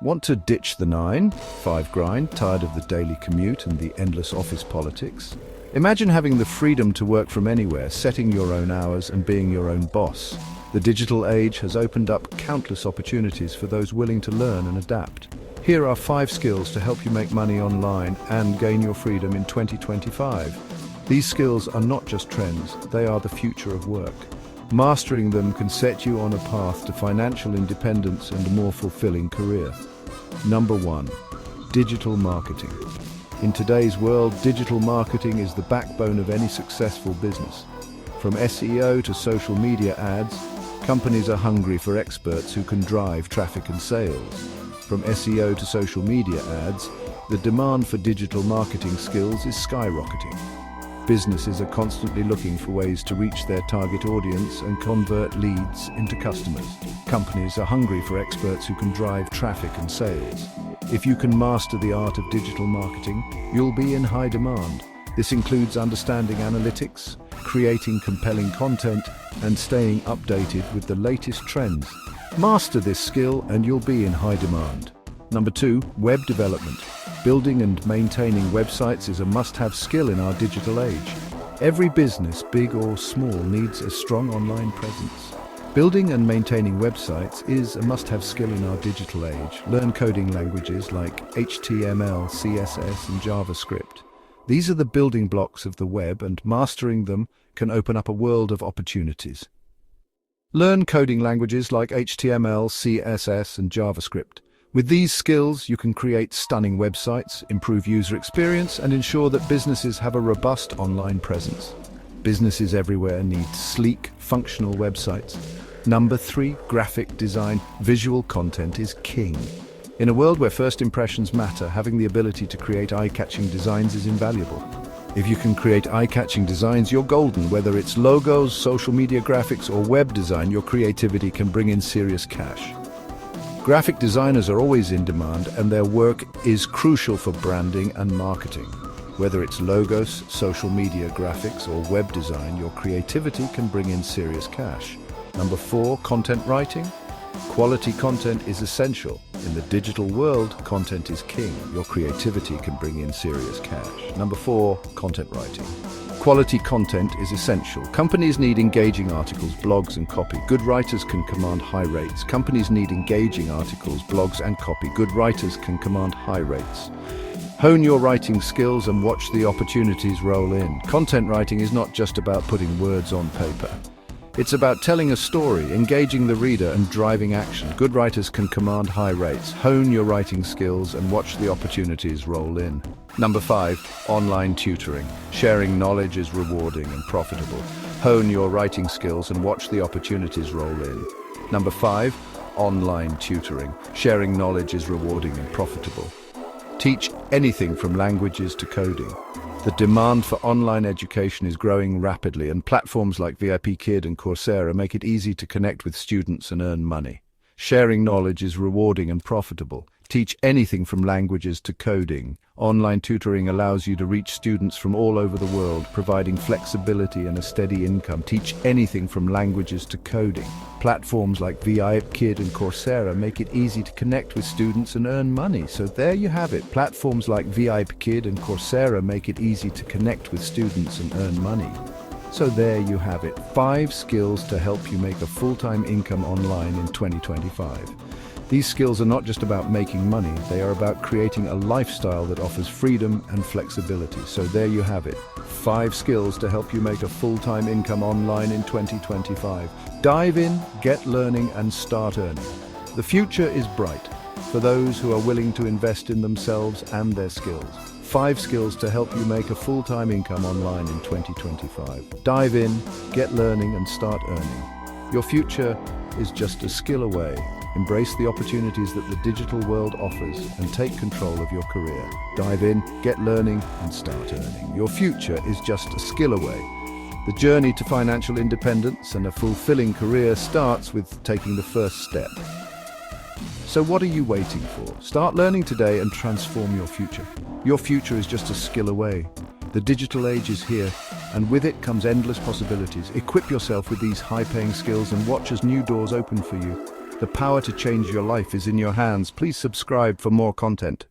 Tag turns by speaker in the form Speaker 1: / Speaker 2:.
Speaker 1: Want to ditch the 9-5 grind, tired of the daily commute and the endless office politics? Imagine having the freedom to work from anywhere, setting your own hours and being your own boss. The digital age has opened up countless opportunities for those willing to learn and adapt. Here are 5 skills to help you make money online and gain your freedom in 2025. These skills are not just trends, they are the future of work. Mastering them can set you on a path to financial independence and a more fulfilling career. Number 1. Digital marketing. In today's world, digital marketing is the backbone of any successful business. From SEO to social media ads, companies are hungry for experts who can drive traffic and sales. From SEO to social media ads, the demand for digital marketing skills is skyrocketing. Businesses are constantly looking for ways to reach their target audience and convert leads into customers. Companies are hungry for experts who can drive traffic and sales. If you can master the art of digital marketing, you'll be in high demand. This includes understanding analytics, creating compelling content, and staying updated with the latest trends. Master this skill and you'll be in high demand. Number 2, web development. Building and maintaining websites is a must-have skill in our digital age. Every business, big or small, needs a strong online presence. Building and maintaining websites is a must-have skill in our digital age. Learn coding languages like HTML, CSS, and JavaScript. These are the building blocks of the web, and mastering them can open up a world of opportunities. Learn coding languages like HTML, CSS, and JavaScript. With these skills, you can create stunning websites, improve user experience, and ensure that businesses have a robust online presence. Businesses everywhere need sleek, functional websites. Number 3, graphic design. Visual content is king. In a world where first impressions matter, having the ability to create eye-catching designs is invaluable. If you can create eye-catching designs, you're golden. Whether it's logos, social media graphics, or web design, your creativity can bring in serious cash. Graphic designers are always in demand, and their work is crucial for branding and marketing. Whether it's logos, social media graphics, or web design, your creativity can bring in serious cash. Number 4, content writing. Quality content is essential. In the digital world, content is king. Your creativity can bring in serious cash. Number 4, content writing. Quality content is essential. Companies need engaging articles, blogs, and copy. Good writers can command high rates. Companies need engaging articles, blogs, and copy. Good writers can command high rates. Hone your writing skills and watch the opportunities roll in. Content writing is not just about putting words on paper. It's about telling a story, engaging the reader, and driving action. Good writers can command high rates. Hone your writing skills and watch the opportunities roll in. Number 5, online tutoring. Sharing knowledge is rewarding and profitable. Hone your writing skills and watch the opportunities roll in. Number 5, online tutoring. Sharing knowledge is rewarding and profitable. Teach anything from languages to coding. The demand for online education is growing rapidly, and platforms like VIP Kid and Coursera make it easy to connect with students and earn money. Sharing knowledge is rewarding and profitable. Teach anything from languages to coding. Online tutoring allows you to reach students from all over the world, providing flexibility and a steady income. Teach anything from languages to coding. Platforms like VIP Kid and Coursera make it easy to connect with students and earn money. So there you have it. Platforms like VIP Kid and Coursera make it easy to connect with students and earn money. So there you have it. 5 skills to help you make a full-time income online in 2025. These skills are not just about making money, they are about creating a lifestyle that offers freedom and flexibility. So there you have it. 5 skills to help you make a full-time income online in 2025. Dive in, get learning, and start earning. The future is bright for those who are willing to invest in themselves and their skills. 5 skills to help you make a full-time income online in 2025. Dive in, get learning, and start earning. Your future is just a skill away. Embrace the opportunities that the digital world offers and take control of your career. Dive in, get learning, and start earning. Your future is just a skill away. The journey to financial independence and a fulfilling career starts with taking the first step. So what are you waiting for? Start learning today and transform your future. Your future is just a skill away. The digital age is here, and with it comes endless possibilities. Equip yourself with these high-paying skills and watch as new doors open for you. The power to change your life is in your hands. Please subscribe for more content.